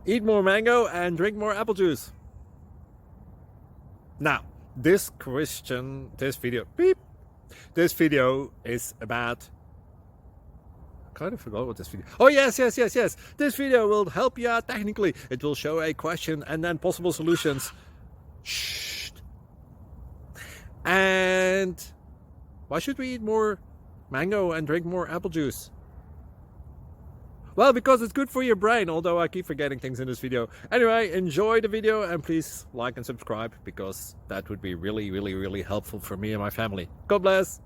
Eat more mango and drink more apple juice. Now, this video is about, I kind of forgot what this video. Oh, yes. This video will help you out technically. It will show a question and then possible solutions. Shh. And why should we eat more mango and drink more apple juice? Well, because it's good for your brain, although I keep forgetting things in this video. Anyway, enjoy the video and please like and subscribe, because that would be really helpful for me and my family. God bless!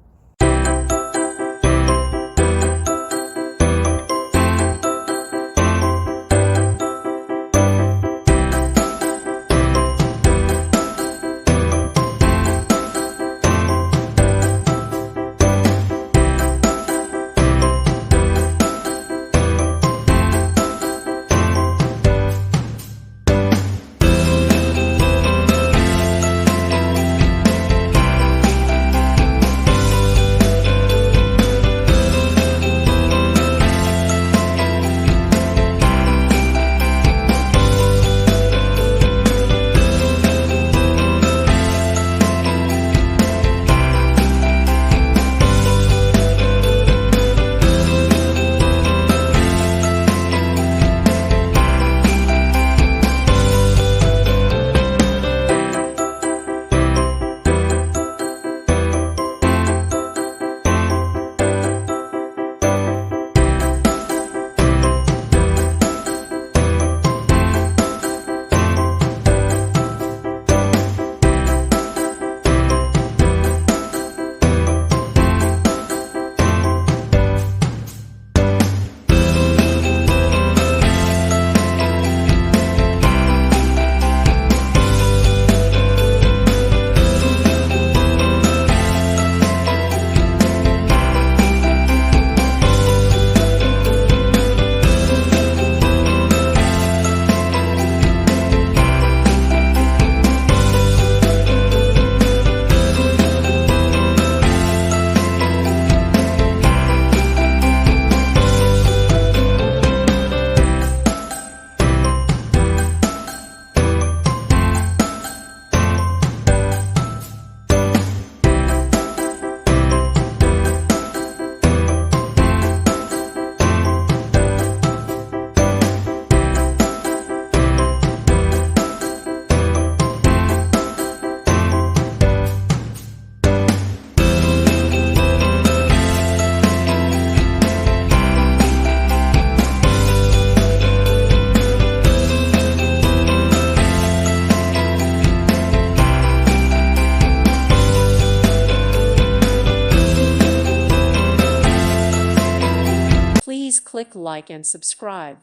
Please click like and subscribe.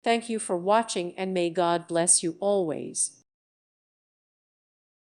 Thank you for watching, and may God bless you always.